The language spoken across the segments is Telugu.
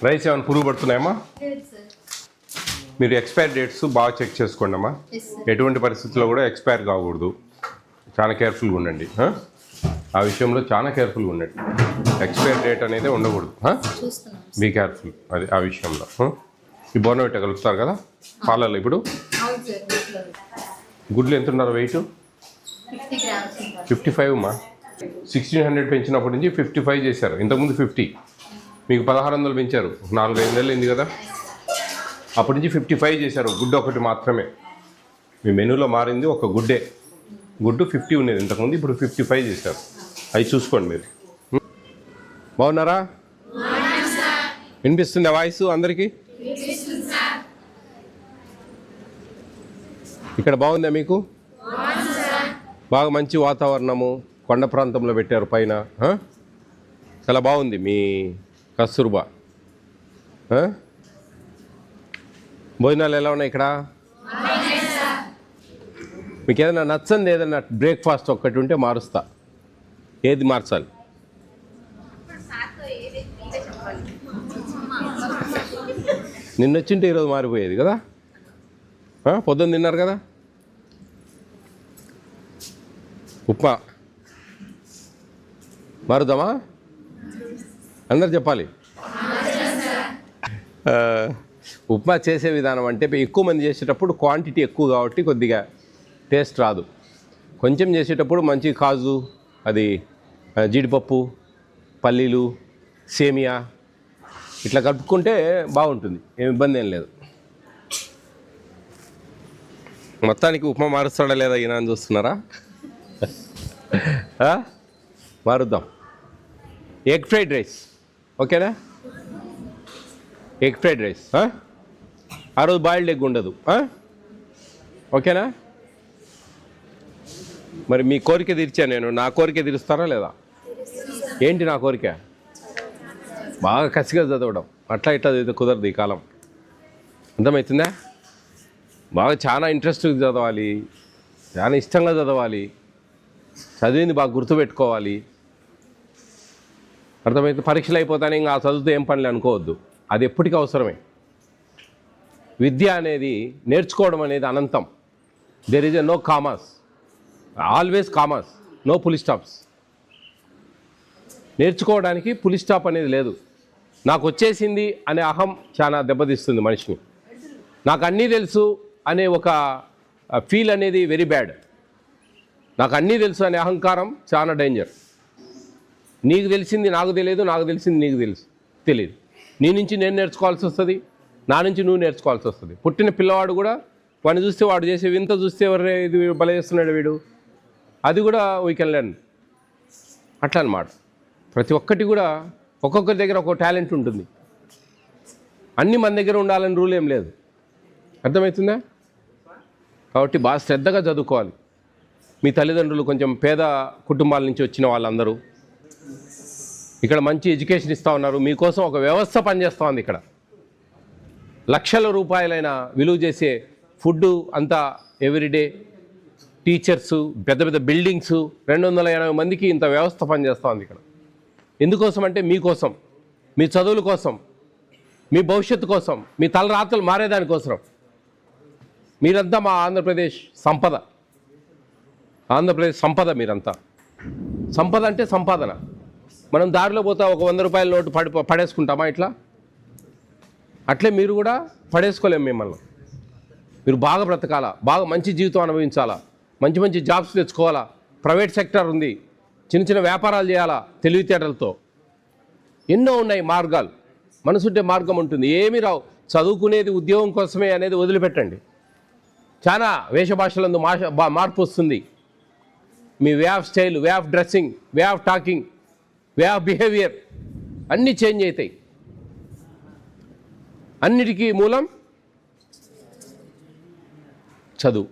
రైస్ ఏమైనా పురుగు పడుతున్నాయమ్మా? మీరు ఎక్స్పైర్ డేట్స్ బాగా చెక్ చేసుకోండి అమ్మా. ఎటువంటి పరిస్థితుల్లో కూడా ఎక్స్పైర్ కాకూడదు. చాలా కేర్ఫుల్గా ఉండండి. ఆ విషయంలో చాలా కేర్ఫుల్గా ఉండండి. ఎక్స్పైర్ డేట్ అనేది ఉండకూడదు. బీ కేర్ఫుల్ అది ఆ విషయంలో. ఈ బోర్నవిటా కలుపుతారు కదా పాలల్లో. ఇప్పుడు గుడ్లు ఎంత ఉన్నారు వెయిట్? 55 అమ్మా. 1600 పెంచినప్పటి నుంచి 55 చేశారు. ఇంతకుముందు 50, మీకు 1600 పెంచారు. 4-5 నెలలు అయింది కదా. అప్పటి నుంచి 55 చేశారు. గుడ్డు ఒకటి మాత్రమే మీ మెనూలో మారింది. ఒక గుడ్డే. గుడ్డు 50 ఉండేది ఇంతకుముందు, ఇప్పుడు 55 చేశారు. అవి చూసుకోండి మీరు. బాగున్నారా? వినిపిస్తుందా వాయిస్ అందరికీ? ఇక్కడ బాగుందా మీకు? బాగా మంచి వాతావరణము, కొండ ప్రాంతంలో పెట్టారు పైన. చాలా బాగుంది మీ కస్తూర్బా. భోజనాలు ఎలా ఉన్నాయి ఇక్కడ? మీకు ఏదైనా నచ్చంది ఏదైనా బ్రేక్ఫాస్ట్ ఒక్కటి ఉంటే మారుస్తా. ఏది మార్చాలి? నిన్నొచ్చింటే ఈరోజు మారిపోయేది కదా. పొద్దున్న తిన్నారు కదా ఉప్మా. మారుద్దామా? అందరు చెప్పాలి. ఉప్మా చేసే విధానం అంటే ఎక్కువ మంది చేసేటప్పుడు క్వాంటిటీ ఎక్కువ కాబట్టి కొద్దిగా టేస్ట్ రాదు. కొంచెం చేసేటప్పుడు మంచి కాజు, అది జీడిపప్పు, పల్లీలు, సేమియా ఇట్లా కలుపుకుంటే బాగుంటుంది. ఏం ఇబ్బంది ఏం లేదు. మొత్తానికి ఉప్మా మారుస్తాడా లేదా ఈయన అని చూస్తున్నారా? మారుద్దాం. ఎగ్ ఫ్రైడ్ రైస్ ఓకేనా? Egg fried rice. ఆ రోజు బాయిల్డ్ ఎగ్ ఉండదు. ఓకేనా? మరి మీ కోరిక తీర్చాను నేను. నా కోరిక తీరుస్తారా లేదా? ఏంటి నా కోరిక? బాగా కసిగా చదవడం. అట్లా ఇట్లా చదివితే కుదరదు ఈ కాలం. అర్థమవుతుందా? బాగా చాలా ఇంట్రెస్ట్గా చదవాలి, చాలా ఇష్టంగా చదవాలి, చదివింది బాగా గుర్తుపెట్టుకోవాలి. అర్థమైతే పరీక్షలు అయిపోతానే ఇంకా ఆ చదువుతూ ఏం పనులు అనుకోవద్దు. అది ఎప్పటికీ అవసరమే. విద్య అనేది, నేర్చుకోవడం అనేది అనంతం. There is a no commas, always commas, no full stops. నేర్చుకోవడానికి పులి స్టాప్ అనేది లేదు. నాకు వచ్చేసింది అనే అహం చాలా దెబ్బతీస్తుంది మనిషిని. నాకు అన్నీ తెలుసు అనే ఒక ఫీల్ అనేది వెరీ బ్యాడ్. నాకు అన్నీ తెలుసు అనే అహంకారం చాలా డేంజర్. నీకు తెలిసింది నాకు తెలియదు, నాకు తెలిసింది నీకు తెలియదు. నీ నుంచి నేను నేర్చుకోవాల్సి వస్తుంది, నా నుంచి నువ్వు నేర్చుకోవాల్సి వస్తుంది. పుట్టిన పిల్లవాడు కూడా వాడిని చూస్తే, వాడు చేసే వింత చూస్తే ఎవరే ఇది బల చేస్తున్నాడు వీడు, అది కూడా వీ కెన్ లెర్న్. అట్లా అన్నమాట. ప్రతి ఒక్కటి కూడా ఒక్కొక్కరి దగ్గర ఒక్కొక్క టాలెంట్ ఉంటుంది. అన్నీ మన దగ్గర ఉండాలని రూల్ ఏం లేదు. అర్థమవుతుందా? కాబట్టి బాగా శ్రద్ధగా చదువుకోవాలి. మీ తల్లిదండ్రులు కొంచెం పేద కుటుంబాల నుంచి వచ్చిన వాళ్ళందరూ ఇక్కడ మంచి ఎడ్యుకేషన్ ఇస్తూ ఉన్నారు. మీకోసం ఒక వ్యవస్థ పనిచేస్తూ ఉంది ఇక్కడ. లక్షల రూపాయలైన విలువ చేసే ఫుడ్డు అంతా ఎవ్రీడే, టీచర్సు, పెద్ద పెద్ద బిల్డింగ్సు, 280 మందికి ఇంత వ్యవస్థ పనిచేస్తూ ఉంది ఇక్కడ. ఎందుకోసం అంటే మీకోసం, మీ చదువుల కోసం, మీ భవిష్యత్తు కోసం, మీ తలరాతలు మారేదానికోసం. మీరంతా మా ఆంధ్రప్రదేశ్ సంపద. ఆంధ్రప్రదేశ్ సంపద మీరంతా. సంపద అంటే సంపాదన. మనం దారిలో పోతా ఒక 100 రూపాయల నోటు పడేసుకుంటామా ఇట్లా? అట్లే మీరు కూడా పడేసుకోలేము మిమ్మల్ని. మీరు బాగా బ్రతకాలా, బాగా మంచి జీవితం అనుభవించాలా, మంచి మంచి జాబ్స్ తెచ్చుకోవాలా. ప్రైవేట్ సెక్టర్ ఉంది, చిన్న చిన్న వ్యాపారాలు చేయాలా తెలివితేటలతో. ఎన్నో ఉన్నాయి మార్గాలు. మనసుంటే మార్గం ఉంటుంది. ఏమీ రావు. చదువుకునేది ఉద్యోగం కోసమే అనేది వదిలిపెట్టండి. చాలా వేషభాషలందు మార్పు వస్తుంది. మీ way of style, way of dressing, way of talking, way of behaviour అన్నీ చేంజ్ అవుతాయి. అన్నిటికీ మూలం చదువు.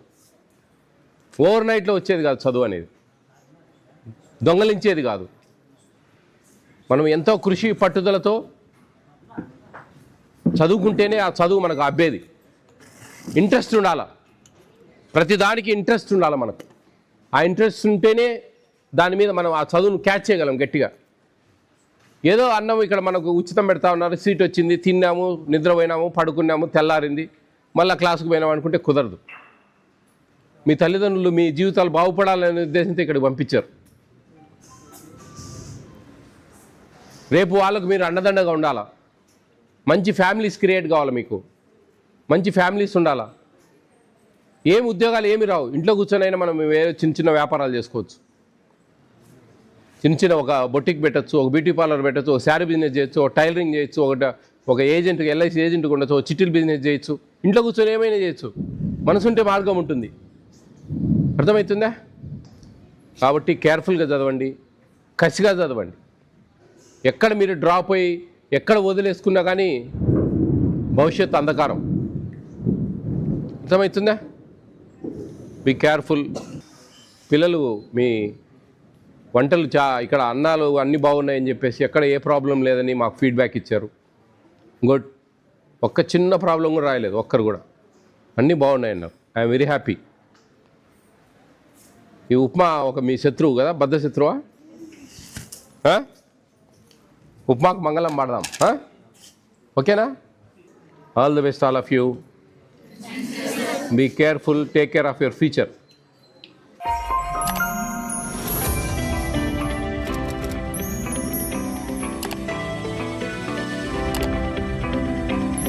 ఓవర్ నైట్లో వచ్చేది కాదు చదువు అనేది, దొంగలించేది కాదు. మనం ఎంతో కృషి పట్టుదలతో చదువుకుంటేనే ఆ చదువు మనకు అబ్బేది. ఇంట్రెస్ట్ ఉండాలి, ప్రతిదానికి ఇంట్రెస్ట్ ఉండాలి మనకు. ఆ ఇంట్రెస్ట్ ఉంటేనే దాని మీద మనం ఆ చదువును క్యాచ్ చేయగలం గట్టిగా. ఏదో అన్నం ఇక్కడ మనకు ఉచితం పెడతా ఉన్నారు, సీట్ వచ్చింది, తిన్నాము, నిద్రపోయినాము, పడుకున్నాము, తెల్లారింది, మళ్ళీ క్లాసుకు పోయినాము అనుకుంటే కుదరదు. మీ తల్లిదండ్రులు మీ జీవితాలు బాగుపడాలనే ఉద్దేశంతో ఇక్కడికి పంపించారు. రేపు వాళ్ళకు మీరు అండదండగా ఉండాలా. మంచి ఫ్యామిలీస్ క్రియేట్ కావాలి, మీకు మంచి ఫ్యామిలీస్ ఉండాలా. ఏమి ఉద్యోగాలు ఏమి రావు, ఇంట్లో కూర్చొనైనా మనం వేరే చిన్న చిన్న వ్యాపారాలు చేసుకోవచ్చు. చిన్న చిన్న ఒక బొటిక్ పెట్టచ్చు, ఒక బ్యూటీ పార్లర్ పెట్టచ్చు, ఒక శారీ బిజినెస్ చేయొచ్చు, ఒక టైలరింగ్ చేయొచ్చు, ఒక ఏజెంట్ ఎల్ఐసి ఏజెంట్గా ఉండొచ్చు, ఒక చిట్టీలు బిజినెస్ చేయొచ్చు. ఇంట్లో కూర్చొని ఏమైనా చేయొచ్చు, మనసుంటే మార్గం ఉంటుంది. అర్థమవుతుందా? కాబట్టి కేర్ఫుల్గా చదవండి, కసిగా చదవండి. ఎక్కడ మీరు డ్రాప్ అయ్యి ఎక్కడ వదిలేసుకున్నా కానీ భవిష్యత్తు అంధకారం. అర్థమవుతుందా? Be careful. పిల్లలు మీ వంటలు ఇక్కడ అన్నాలు అన్నీ బాగున్నాయని చెప్పేసి ఎక్కడ ఏ ప్రాబ్లం లేదని మాకు ఫీడ్బ్యాక్ ఇచ్చారు. గుడ్. ఒక్క చిన్న ప్రాబ్లం కూడా రాయలేదు ఒక్కరు కూడా, అన్నీ బాగున్నాయి అన్నారు. I'm very happy. ఈ ఉప్మా ఒక మీ శత్రువు కదా, బద్ధ శత్రువా? ఉప్మాకు మంగళం పాడదాం. ఓకేనా? All the best all of you. Be careful, take care of your future.